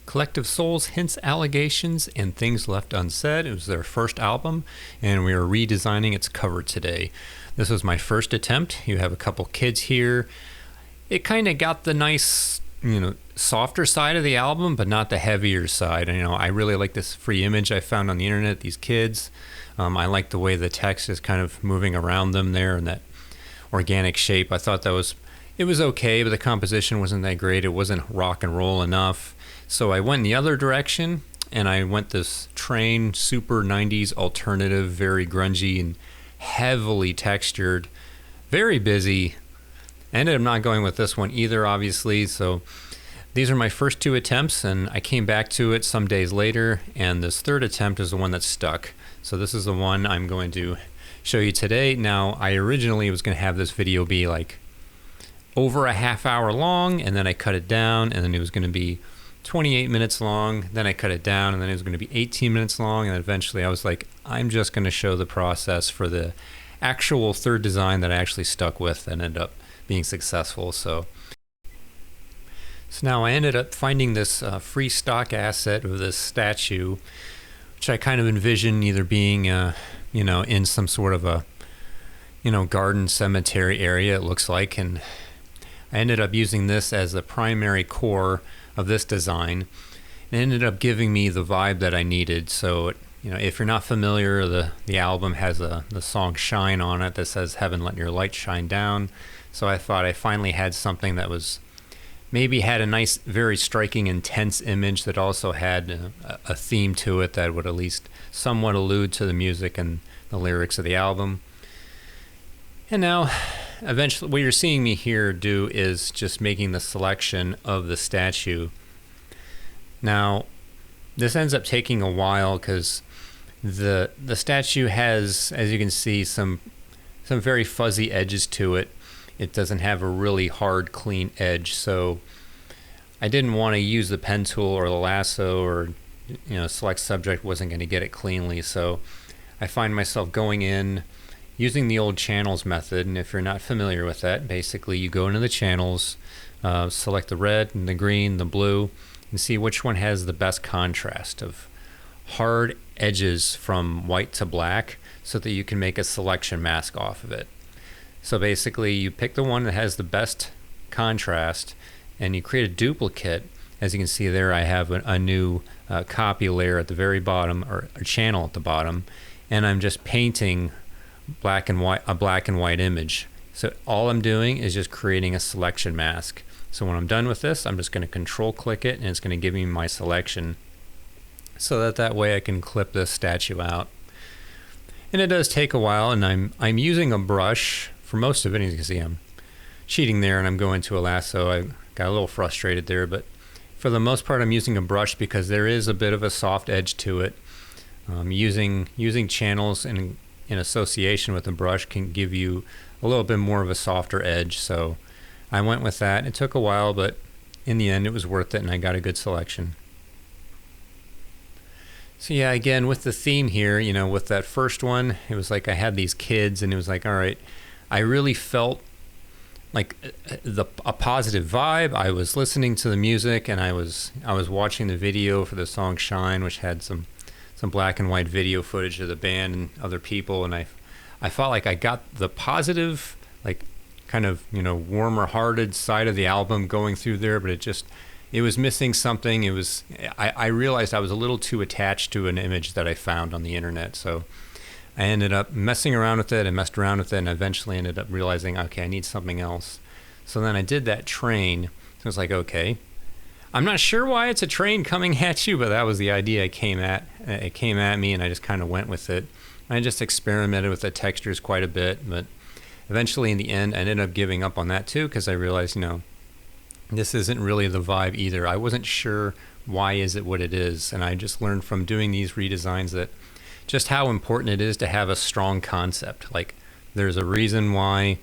Collective Souls, Hints, Allegations, and Things Left Unsaid. It was their first album, and we are redesigning its cover today. This was my first attempt. You have a couple kids here. It kind of got the nice, softer side of the album, but not the heavier side. I really like this free image I found on the internet, these kids. I like the way the text is kind of moving around them there in that organic shape. I thought it was okay, but the composition wasn't that great. It wasn't rock and roll enough. So I went in the other direction, and I went this Train super 90s alternative, very grungy and heavily textured, very busy. I ended up not going with this one either, obviously. So these are my first two attempts, and I came back to it some days later, and this third attempt is the one that stuck. So this is the one I'm going to show you today. Now, I originally was going to have this video be like over a half hour long, and then I cut it down, and then it was going to be 28 minutes long, then I cut it down, and then it was going to be 18 minutes long, and then eventually I was like, I'm just going to show the process for the actual third design that I actually stuck with and ended up being successful. So now I ended up finding this free stock asset of this statue, which I kind of envision either being, in some sort of a, garden cemetery area, it looks like, and I ended up using this as the primary core of this design. It ended up giving me the vibe that I needed. So, if you're not familiar, the album has the song Shine on it that says, Heaven Let Your Light Shine Down. So I thought I finally had something that was maybe had a nice, very striking, intense image that also had a theme to it that would at least somewhat allude to the music and the lyrics of the album. And now, eventually, what you're seeing me here do is just making the selection of the statue. Now, this ends up taking a while because the statue has, as you can see, some very fuzzy edges to it. It doesn't have a really hard, clean edge, so I didn't want to use the pen tool or the lasso or select subject wasn't going to get it cleanly. So I find myself going in using the old channels method, and if you're not familiar with that, basically you go into the channels, select the red and the green, the blue, and see which one has the best contrast of hard edges from white to black so that you can make a selection mask off of it. So basically you pick the one that has the best contrast and you create a duplicate. As you can see there, I have a new copy layer at the very bottom, or a channel at the bottom, and I'm just painting a black and white image. So all I'm doing is just creating a selection mask. So when I'm done with this, I'm just going to control click it, and it's going to give me my selection so that way I can clip this statue out. And it does take a while, and I'm using a brush for most of it. As you can see, I'm cheating there, and I'm going to a lasso. I got a little frustrated there, but for the most part I'm using a brush because there is a bit of a soft edge to it. Using channels in association with a brush can give you a little bit more of a softer edge, so I went with that. It took a while, but in the end it was worth it, and I got a good selection. So yeah, again, with the theme here, with that first one, it was like I had these kids, and it was like, all right, I really felt like a positive vibe. I was listening to the music, and I was watching the video for the song Shine, which had some black and white video footage of the band and other people, and I felt like I got the positive, like kind of warmer hearted side of the album going through there, but it was missing something. I realized I was a little too attached to an image that I found on the internet, so I ended up messing around with it and messed around with it, and eventually ended up realizing, okay, I need something else. So then I did that train. So I was like, okay, I'm not sure why it's a train coming at you, but that was the idea. It came at me, and I just kind of went with it. I just experimented with the textures quite a bit, but eventually in the end I ended up giving up on that too, because I realized, this isn't really the vibe either. I wasn't sure why is it what it is, and I just learned from doing these redesigns that just how important it is to have a strong concept. Like there's a reason why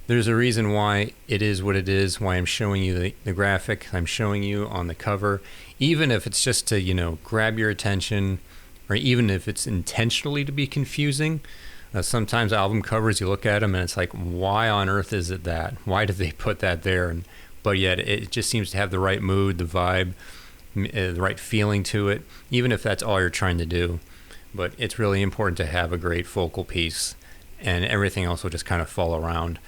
it is what it is, why I'm showing you the graphic I'm showing you on the cover, even if it's just to grab your attention, or even if it's intentionally to be confusing. Sometimes album covers, you look at them and it's like, why on earth is it that? Why did they put that there? But yet it just seems to have the right mood, the vibe, the right feeling to it, even if that's all you're trying to do. But it's really important to have a great focal piece, and everything else will just kind of fall around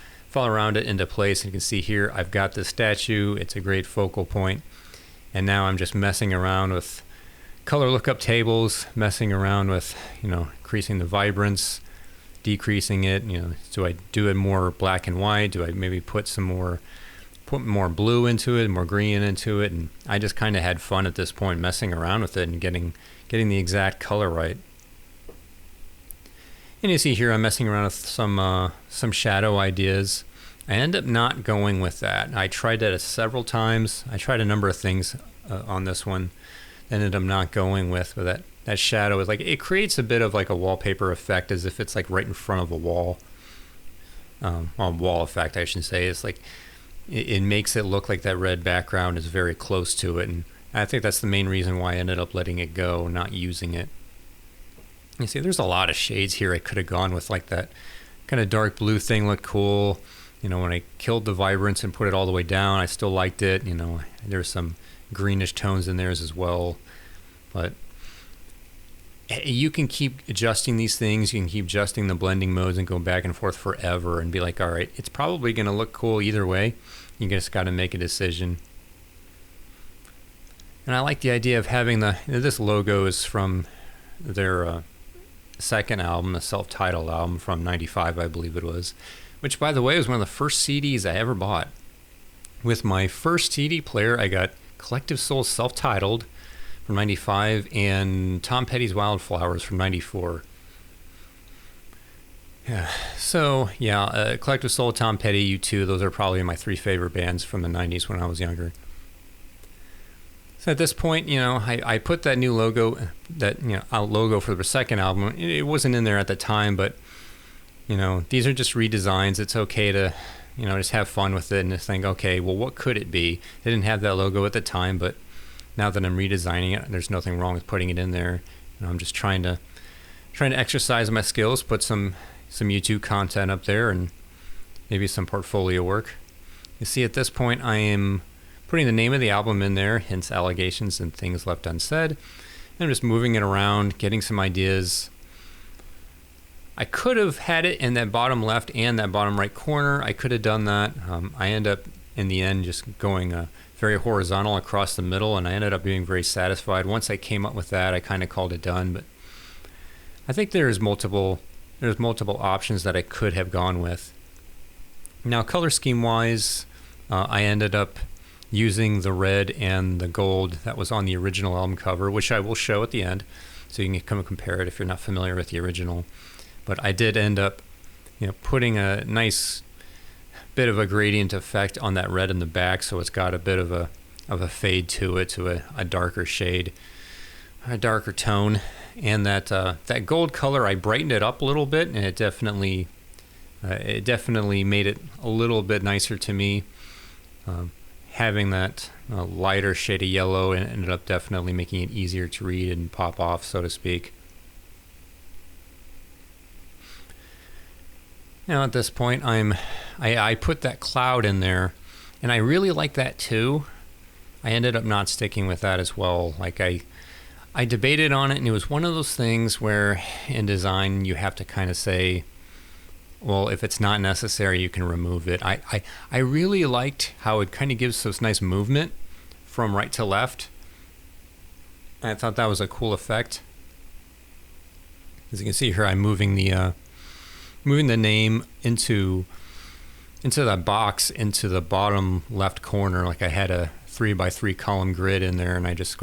it into place. And you can see here, I've got this statue. It's a great focal point. And now I'm just messing around with color lookup tables, messing around with, increasing the vibrance, decreasing it. Do I do it more black and white? Do I maybe put more blue into it, more green into it? And I just kind of had fun at this point messing around with it and getting the exact color right. And you see here I'm messing around with some shadow ideas. I end up not going with that. I tried that several times. I tried a number of things on this one. Ended up not going with that shadow. Is like, it creates a bit of like a wallpaper effect, as if it's like right in front of a wall. Wall effect, I should say. It's like it makes it look like that red background is very close to it, and I think that's the main reason why I ended up letting it go, not using it. You see, there's a lot of shades here I could have gone with, like that kind of dark blue thing looked cool. When I killed the vibrance and put it all the way down, I still liked it. There's some greenish tones in there as well. But you can keep adjusting these things. You can keep adjusting the blending modes and go back and forth forever and be like, all right, it's probably going to look cool either way. You just got to make a decision. And I like the idea of having this logo is from their second album, the self-titled album from '95, I believe it was, which, by the way, was one of the first CDs I ever bought. With my first CD player, I got Collective Soul self-titled from '95 and Tom Petty's Wildflowers from '94. Yeah. So, Collective Soul, Tom Petty, U2, those are probably my three favorite bands from the '90s when I was younger. So at this point, I put that new logo, logo for the second album. It wasn't in there at the time, but, these are just redesigns. It's okay to, just have fun with it and just think, okay, well, what could it be? They didn't have that logo at the time, but now that I'm redesigning it, there's nothing wrong with putting it in there. I'm just trying to exercise my skills, put some YouTube content up there, and maybe some portfolio work. You see, at this point, I am putting the name of the album in there, hence Allegations and Things Left Unsaid. And I'm just moving it around, getting some ideas. I could have had it in that bottom left and that bottom right corner. I could have done that. I end up, in the end, just going very horizontal across the middle, and I ended up being very satisfied. Once I came up with that, I kind of called it done. But I think there's multiple options that I could have gone with. Now, color scheme-wise, I ended up using the red and the gold that was on the original album cover, which I will show at the end, so you can come and compare it if you're not familiar with the original. But I did end up, putting a nice bit of a gradient effect on that red in the back, so it's got a bit of a fade to it, to a darker shade, a darker tone. And that gold color, I brightened it up a little bit, and it definitely made it a little bit nicer to me. Having that lighter shade of yellow, and ended up definitely making it easier to read and pop off, so to speak. Now at this point, I put that cloud in there, and I really like that too. I ended up not sticking with that as well. Like I debated on it, and it was one of those things where in design you have to kind of say, well, if it's not necessary, you can remove it. I really liked how it kind of gives this nice movement from right to left. I thought that was a cool effect. As you can see here, I'm moving the name into that box into the bottom left corner. Like I had a 3x3 column grid in there, and I just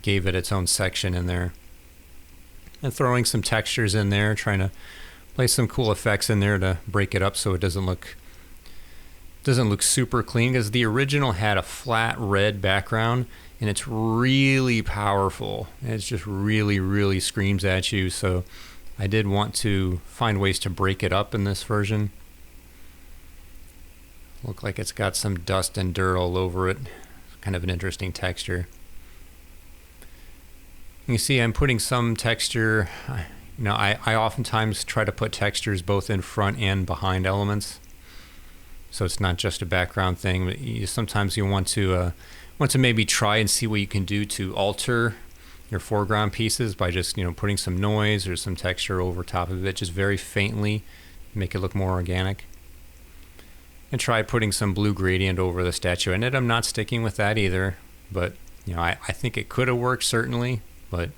gave it its own section in there. And throwing some textures in there, trying to place some cool effects in there to break it up so it doesn't look super clean, because the original had a flat red background, and it's really powerful. It just really, really screams at you. So I did want to find ways to break it up in this version. Look like it's got some dust and dirt all over it. Kind of an interesting texture. You see I'm putting some texture. I oftentimes try to put textures both in front and behind elements, so it's not just a background thing. But sometimes you want to want to maybe try and see what you can do to alter your foreground pieces by just, putting some noise or some texture over top of it, just very faintly, make it look more organic. And try putting some blue gradient over the statue. I ended up not sticking with that either, but I think it could have worked certainly, but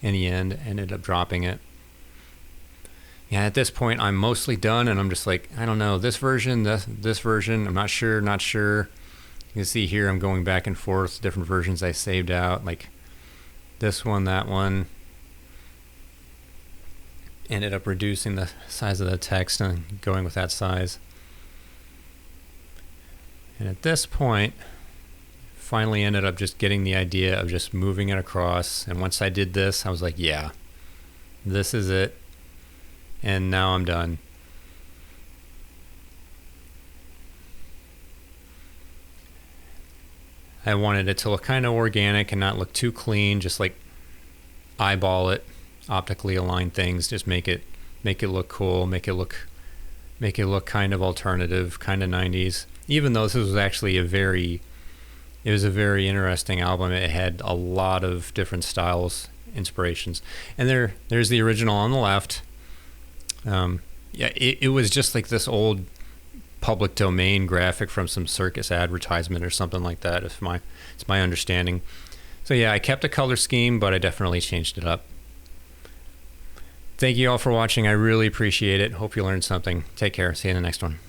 in the end, ended up dropping it. Yeah, at this point, I'm mostly done, and I'm just like, I don't know, this version, this version, I'm not sure. You can see here I'm going back and forth, different versions I saved out, like this one, that one. Ended up reducing the size of the text and going with that size. And at this point, finally ended up just getting the idea of just moving it across. And once I did this, I was like, yeah, this is it. And now I'm done. I wanted it to look kind of organic and not look too clean, just like eyeball it, optically align things, just make it look cool, make it look kind of alternative, kind of 90s. Even though this was actually a very interesting album. It had a lot of different styles, inspirations. And there's the original on the left. It was just like this old public domain graphic from some circus advertisement or something like that. It's my understanding. So yeah, I kept the color scheme, but I definitely changed it up. Thank you all for watching. I really appreciate it. Hope you learned something. Take care. See you in the next one.